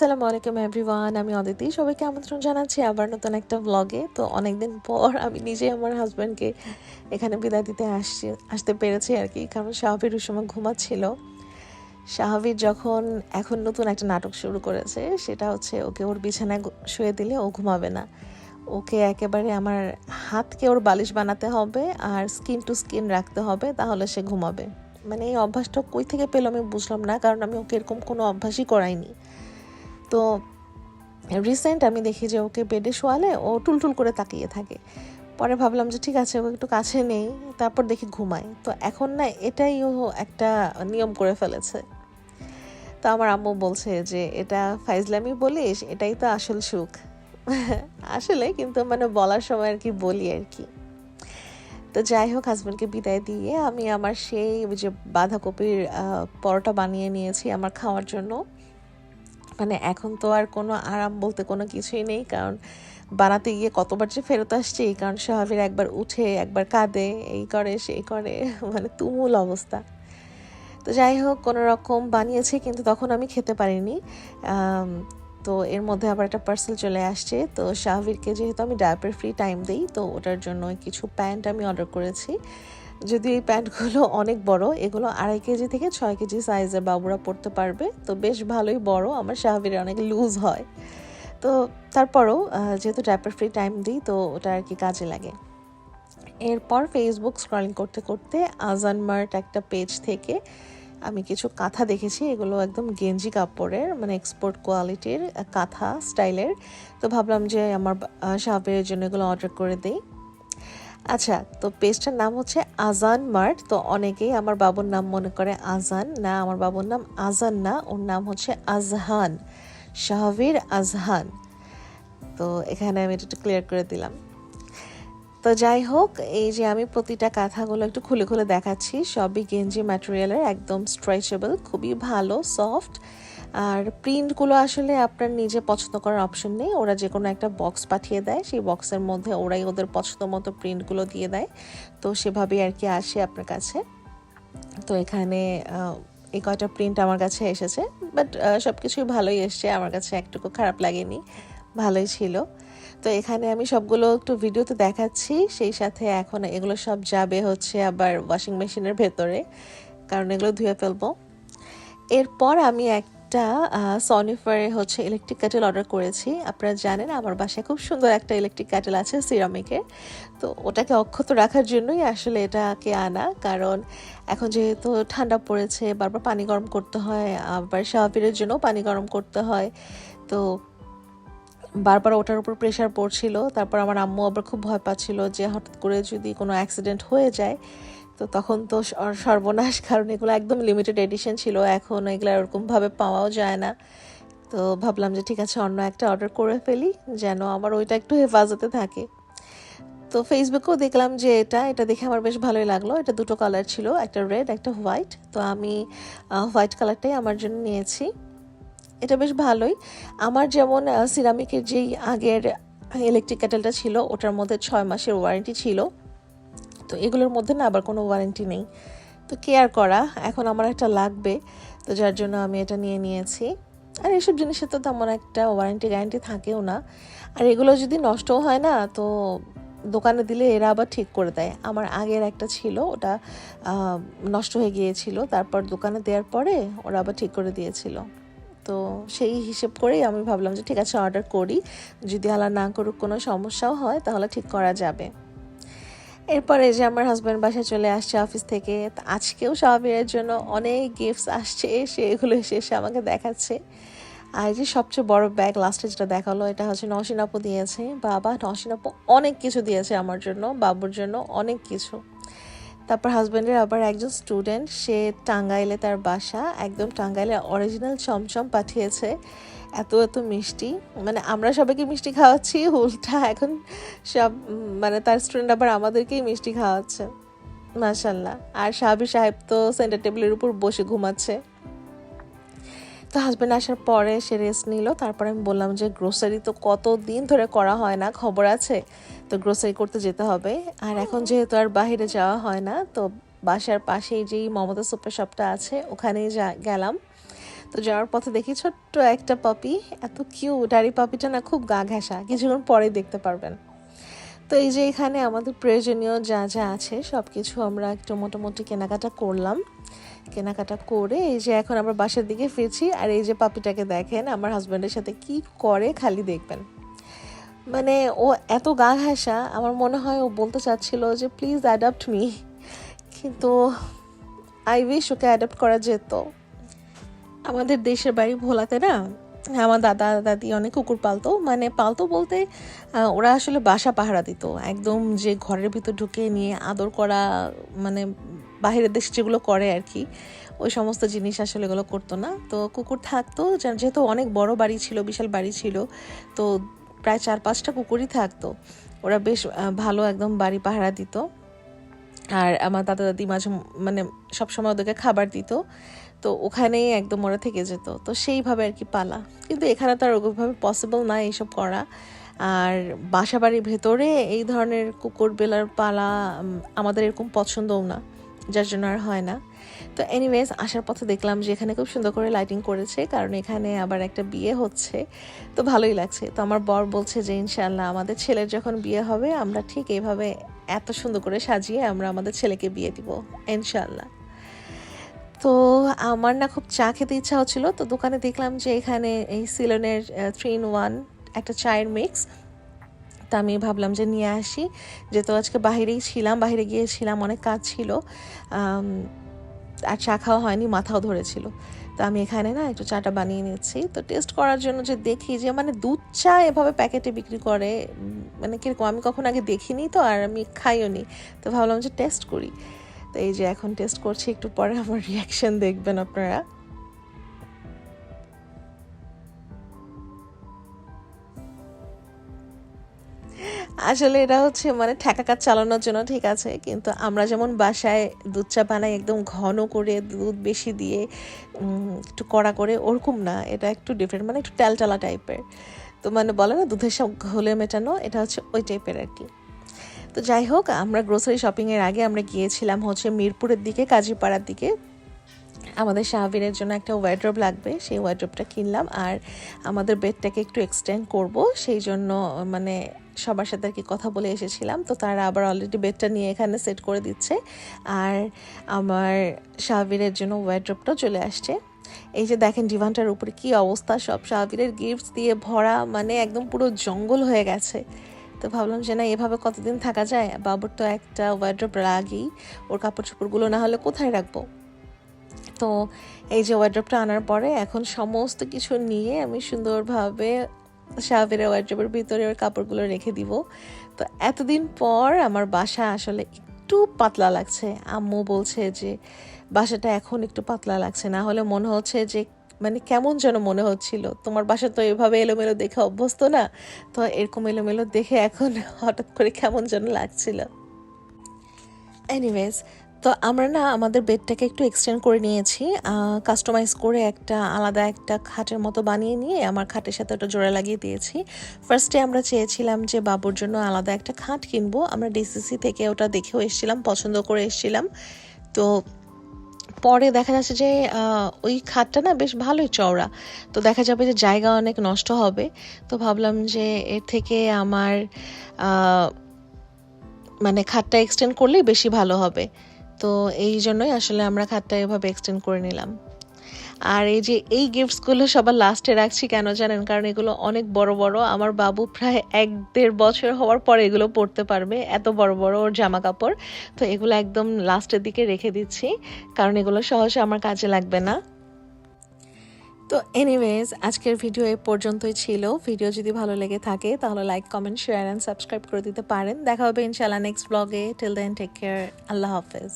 আসসালামু আলাইকুম এভরিওয়ান, আমি অদিতি। সবাইকে আমন্ত্রণ জানাচ্ছি আবার নতুন একটা ব্লগে। তো অনেকদিন পর আমি নিজে আমার হাজব্যান্ডকে এখানে বিদায় দিতে আসতে পেরেছি আর কি, কারণ শাহবীর ওই সময় ঘুমাচ্ছিল। শাহবীর যখন এখন নতুন একটা নাটক শুরু করেছে, সেটা হচ্ছে ওকে ওর বিছানায় শুয়ে দিলে ও ঘুমাবে না। ওকে একেবারে আমার হাতকে ওর বালিশ বানাতে হবে আর স্কিন টু স্কিন রাখতে হবে, তাহলে সে ঘুমাবে। মানে এই অভ্যাসটা কই থেকে পেলো আমি বুঝলাম না, কারণ আমি ওকে এরকম কোনো অভ্যাসই করাইনি। তো রিসেন্ট আমি দেখি যে ওকে বেডে শোয়ালে ও টুলটুল করে তাকিয়ে থাকে। পরে ভাবলাম যে ঠিক আছে, ওকে একটু কাছে নেই, তারপর দেখি ঘুমায়। তো এখন না এটাই ও একটা নিয়ম করে ফেলেছে। তো আমার আম্মু বলছে যে এটা ফাইজলামি বলিস, এটাই তো আসল সুখ। আসলে কিন্তু মানে বলার সময় আর কি বলি আর কি। তো যাই হোক, হাজব্যান্ডকে বিদায় দিয়ে আমি আমার সেই ওই যে বাঁধাকপির পরোটা বানিয়ে নিয়েছি আমার খাওয়ার জন্য। মানে এখন তো আর কোনো আরাম বলতে কোনো কিছুই নেই, কারণ বানাতে গিয়ে কতবার যে ফেরত আসছে, এই কারণ শাহবীর একবার উঠে একবার কাঁদে, এই করে সেই করে, মানে তুমুল অবস্থা। তো যাই হোক, কোনো রকম বানিয়েছি, কিন্তু তখন আমি খেতে পারিনি। তো এর মধ্যে আবার একটা পার্সেল চলে আসছে। তো শাহবীরকে যেহেতু আমি ডায়াপার ফ্রি টাইম দিই, তো ওটার জন্য কিছু প্যান্ট আমি অর্ডার করেছি। যদিও এই প্যান্টগুলো অনেক বড়, এগুলো 2.5 কেজি থেকে 6 কেজি সাইজের বাবুরা পরতে পারবে। তো বেশ ভালোই বড়, আমার শাহবীরের অনেক লুজ হয়। তো তারপরও যেহেতু ডায়াপার ফ্রি টাইম দিই, তো ওটা আর কি কাজে লাগে। এরপর ফেসবুক স্ক্রলিং করতে করতে আজান মার্ট একটা পেজ থেকে আমি কিছু কাঁথা দেখেছি। এগুলো একদম গেঞ্জি কাপড়ের, মানে এক্সপোর্ট কোয়ালিটির কাঁথা স্টাইলের। তো ভাবলাম যে আমার শাহবীরের জন্য এগুলো অর্ডার করে দিই। আচ্ছা, তো পেজটার নাম হচ্ছে আজান মার্ট। তো অনেকেই আমার বাবুর নাম মনে করে আজান, না, আমার বাবুর নাম আজান না, ওর নাম হচ্ছে আজহান, শাহবীর আজহান। তো এখানে আমি এটা ক্লিয়ার করে দিলাম। তো যাই হোক, এই যে আমি প্রতিটা কাঁথাগুলো একটু খুলে খুলে দেখাচ্ছি, সবই গেঞ্জি ম্যাটেরিয়ালের, একদম স্ট্রেচেবল, খুবই ভালো, সফট। আর প্রিন্টগুলো আসলে আপনার নিজে পছন্দ করার অপশন নেই, ওরা যে কোনো একটা বক্স পাঠিয়ে দেয়, সেই বক্সের মধ্যে ওরাই ওদের পছন্দ মতো প্রিন্টগুলো দিয়ে দেয়। তো সেভাবেই আর কি আসে আপনার কাছে। তো এখানে এই কয়টা প্রিন্ট আমার কাছে এসেছে, বাট সব কিছুই ভালোই এসছে, আমার কাছে একটুকু খারাপ লাগেনি, ভালোই ছিল। তো এখানে আমি সবগুলো একটু ভিডিওতে দেখাচ্ছি, সেই সাথে এখন এগুলো সব যাবে হচ্ছে আবার ওয়াশিং মেশিনের ভেতরে, কারণ এগুলো ধুয়ে ফেলবো। এরপর আমি একটা সনিফারে হচ্ছে ইলেকট্রিক কেটেল অর্ডার করেছি। আপনারা জানেন আমার বাসায় খুব সুন্দর একটা ইলেকট্রিক কেটেল আছে সিরামিকের। তো ওটাকে অক্ষত রাখার জন্যই আসলে এটাকে আনা, কারণ এখন যেহেতু ঠান্ডা পড়েছে, বারবার পানি গরম করতে হয়, আবার শাহবীরের জন্য পানি গরম করতে হয়। তো বারবার ওটার উপর প্রেশার পড়ছিল। তারপর আমার আম্মু আবার খুব ভয় পাচ্ছিল যে হঠাৎ করে যদি কোনো অ্যাক্সিডেন্ট হয়ে যায়, তো তখন তো সর্বনাশ, কারণ এগুলো একদম লিমিটেড এডিশন ছিল, এখন এগুলো এরকমভাবে পাওয়াও যায় না। তো ভাবলাম যে ঠিক আছে, অন্য একটা অর্ডার করে ফেলি, যেন আমার ওইটা একটু হেফাজতে থাকে। তো ফেসবুকেও দেখলাম যে এটা দেখে আমার বেশ ভালোই লাগলো। এটা দুটো কালার ছিল, একটা রেড একটা হোয়াইট। তো আমি হোয়াইট কালারটাই আমার জন্য নিয়েছি। এটা বেশ ভালোই। আমার যেমন সিরামিকের যেই আগের ইলেকট্রিক কেটেলটা ছিল, ওটার মধ্যে 6 মাসের ওয়ারেন্টি ছিল। তো এগুলোর মধ্যে না আবার কোনো ওয়ারেন্টি নেই। তো কেয়ার করা, এখন আমার একটা লাগবে, তো যার জন্য আমি এটা নিয়ে নিয়েছি। আর এইসব জিনিসের তো তেমন একটা ওয়ারেন্টি গ্যারান্টি থাকেও না। আর এগুলো যদি নষ্টও হয় না, তো দোকানে দিলে এরা আবার ঠিক করে দেয়। আমার আগের একটা ছিল, ওটা নষ্ট হয়ে গিয়েছিল, তারপর দোকানে দেওয়ার পরে ওরা আবার ঠিক করে দিয়েছিল। তো সেই হিসেব করেই আমি ভাবলাম যে ঠিক আছে, অর্ডার করি, যদি আল্লাহ না করুক কোনো সমস্যাও হয় তাহলে ঠিক করা যাবে। এরপরে যে আমার হাজব্যান্ড বাসায় চলে আসছে অফিস থেকে, আজকেও শাহবীরের জন্য অনেক গিফটস আসছে, সেগুলো এসে আমাকে দেখাচ্ছে। আর যে সবচেয়ে বড় ব্যাগ লাস্টে যেটা দেখালো, এটা হচ্ছে নওশিন আপু দিয়েছে। বাবা, নওশিন আপু অনেক কিছু দিয়েছে আমার জন্য, বাবুর জন্য অনেক কিছু। তারপর হাজব্যান্ডের আবার একজন স্টুডেন্ট, সে টাঙ্গাইলে তার বাসা, একদম টাঙ্গাইলে অরিজিনাল চমচম পাঠিয়েছে, এত এত মিষ্টি। মানে আমরা সবাইকে মিষ্টি খাওয়াচ্ছি, উল্টা এখন সব মানে তার স্টুডেন্ট আবার আমাদেরকেই মিষ্টি খাওয়াচ্ছে, মাশাল্লাহ। আর সাহাবীর সাহেব তো সেন্টার টেবিলের উপর বসে ঘুমাচ্ছে। তো হাজব্যান্ড আসার পরে সে রেস্ট নিল। তারপরে আমি বললাম যে গ্রোসারি তো কতদিন ধরে করা হয় না, খবর আছে, তো গ্রোসারি করতে যেতে হবে। আর এখন যেহেতু আর বাইরে যাওয়া হয় না, তো বাসার পাশেই যেই মমতা সুপার শপটা আছে, ওখানেই গেলাম। তো যাওয়ার পথে দেখি ছোট্ট একটা পাপি, এত কিউট। আর এই পাপিটা না খুব গা ঘেঁষা, কিছুক্ষণ পরে দেখতে পারবেন। তো এই যে এখানে আমাদের প্রয়োজনীয় যা যা আছে সব কিছু আমরা একটু মোটামুটি কেনাকাটা করলাম। কেনাকাটা করে এই যে এখন আমরা বাসার দিকে ফিরছি। আর এই যে পাপিটাকে দেখেন, আমার হাজব্যান্ডের সাথে কি করে খালি দেখবেন। মানে ও এত গা ঘেঁষা, আমার মনে হয় ও বলতে চাচ্ছিল যে প্লিজ অ্যাডাপ্ট মি, কিন্তু আই উইশ ওকে অ্যাডাপ্ট করা যেত। আমাদের দেশের বাড়ি ভোলাতে না, আমার দাদা দাদি অনেক কুকুর পালতো, মানে পালতো বলতে ওরা আসলে বাসা পাহারা দিত, একদম যে ঘরের ভিতর ঢুকে নিয়ে আদর করা, মানে বাইরের দেশে যেগুলো করে আর কি, ওই সমস্ত জিনিস আসলে এগুলো করতো না। তো কুকুর থাকতো, যেহেতু অনেক বড় বাড়ি ছিল, বিশাল বাড়ি ছিল, তো প্রায় 4-5টা কুকুরই থাকতো। ওরা বেশ ভালো একদম বাড়ি পাহারা দিত। আর আমার দাদা দাদি মাঝে মানে সবসময় ওদেরকে খাবার দিত, তো ওখানেই একদম ওরা থেকে যেত। তো সেইভাবে আর কি পালা, কিন্তু এখানে তো আর ওইভাবে পসিবল না এইসব করা। আর বাসা বাড়ির ভেতরে এই ধরনের কুকুর বেলার পালা আমাদের এরকম পছন্দও না, যার জন্য আর হয় না। তো এনিওয়েজ আসার পথে দেখলাম যে এখানে খুব সুন্দর করে লাইটিং করেছে, কারণ এখানে আবার একটা বিয়ে হচ্ছে, তো ভালোই লাগছে। তো আমার বর বলছে যে ইনশাআল্লাহ আমাদের ছেলের যখন বিয়ে হবে আমরা ঠিক এইভাবে এত সুন্দর করে সাজিয়ে আমরা আমাদের ছেলেকে বিয়ে দিব ইনশাআল্লাহ। তো আমার না খুব চা খেতে ইচ্ছা হচ্ছিল, তো দোকানে দেখলাম যে এখানে এই সিলনের 3-in-1 একটা চায়ের মিক্স। তা আমি ভাবলাম যে নিয়ে আসি, যেহেতু আজকে বাইরেই ছিলাম, বাইরে গিয়েছিলাম, অনেক কাজ ছিল, আর চা খাওয়া হয়নি, মাথাও ধরেছিল। তো আমি এখানে না একটু চাটা বানিয়ে নিচ্ছি। তো টেস্ট করার জন্য যে দেখি যে মানে দুধ চা এভাবে প্যাকেটে বিক্রি করে, মানে কীরকম আমি কখনো আগে দেখিনি, তো আর আমি খাইও নি, তো ভাবলাম যে টেস্ট করি। তো এই যে এখন টেস্ট করছি, একটু পরে আমার রিয়াকশন দেখবেন আপনারা। আসলে এটা হচ্ছে মানে ঠেকা কাজ চালানোর জন্য ঠিক আছে, কিন্তু আমরা যেমন বাসায় দুধ চা বানাই একদম ঘন করে, দুধ বেশি দিয়ে একটু কড়া করে, ওরকম না, এটা একটু ডিফারেন্ট, মানে একটু টালা টাইপের। তো মানে বলে না দুধের সব ঘোলে মেটানো, এটা হচ্ছে ওই টাইপের আর কি। তো যাই হোক, আমরা গ্রোসারি শপিংয়ের আগে আমরা গিয়েছিলাম হচ্ছে মিরপুরের দিকে, কাজীপাড়ার দিকে। আমাদের শাহবিনের জন্য একটা ওয়ার্ড্রোব লাগবে, সেই ওয়ার্ড্রোবটা কিনলাম। আর আমাদের বেডটাকে একটু এক্সটেন্ড করব, সেই জন্য মানে সবার সাথে আর কি কথা বলে এসেছিলাম। তো তারা আবার অলরেডি বেডটা নিয়ে এখানে সেট করে দিচ্ছে। আর আমার শাহবিনের জন্য ওয়ার্ড্রোবটাও চলে আসছে। এই যে দেখেন ডিভানটার উপরে কি অবস্থা, সব শাহবিনের গিফটস দিয়ে ভরা, মানে একদম পুরো জঙ্গল হয়ে গেছে। তো ভাবলাম যে না, এভাবে কতদিন থাকা যায়, বাবুর তো একটা ওয়ার্ড্রোব লাগেই, ওর কাপড় চোপড়গুলো না হলে কোথায় রাখবো। তো এই যে ওয়ার্ড্রোবটা আনার পরে এখন সমস্ত কিছু নিয়ে আমি সুন্দরভাবে শাহবিরের ওয়ার্ড্রোবের ভিতরে ওর কাপড়গুলো রেখে দিব। তো এতদিন পর আমার বাসা আসলে একটু পাতলা লাগছে। আম্মু বলছে যে বাসাটা এখন একটু পাতলা লাগছে, না হলে মনে হচ্ছে যে মানে কেমন যেন মনে হচ্ছিল। তোমার বাসা তো এভাবে এলোমেলো দেখে অভ্যস্ত না, তো এরকম এলোমেলো দেখে এখন হঠাৎ করে কেমন যেন লাগছিল। এনিওয়েজ, তো আমরা না আমাদের বেডটাকে একটু এক্সটেন্ড করে নিয়েছি, কাস্টমাইজ করে একটা আলাদা একটা খাটের মতো বানিয়ে নিয়ে আমার খাটের সাথে ওটা জোড়া লাগিয়ে দিয়েছি। ফার্স্টে আমরা চেয়েছিলাম যে বাবুর জন্য আলাদা একটা খাট কিনবো, আমরা ডিসিসি থেকে ওটা দেখেও এসেছিলাম, পছন্দ করে এসেছিলাম। তো পরে দেখা যাচ্ছে যে ওই খাটটা না বেশ ভালোই চওড়া, তো দেখা যাবে যে জায়গা অনেক নষ্ট হবে। তো ভাবলাম যে এর থেকে আমার মানে খাটটা এক্সটেন্ড করলেই বেশি ভালো হবে। তো এই জন্যই আসলে আমরা খাটটা এভাবে এক্সটেন্ড করে নিলাম। আর এই যে এই গিফটসগুলো সবার লাস্টে রাখছি কেন জানেন, কারণ এগুলো অনেক বড় বড়, আমার বাবু প্রায় 1-1.5 বছর হওয়ার পরে এগুলো পরতে পারবে, এত বড় বড় ওর জামা কাপড়। তো এগুলো একদম লাস্টের দিকে রেখে দিচ্ছি, কারণ এগুলো সহজে আমার কাজে লাগবে না। তো এনিওয়েজ আজকের ভিডিও এ পর্যন্তই ছিল। ভিডিও যদি ভালো লেগে থাকে তাহলে like, comment, share and subscribe করে দিতে পারেন। দেখা হবে ইনশাআল্লাহ নেক্সট ব্লগে। টিল দেন টেক কেয়ার, আল্লাহ হাফেজ।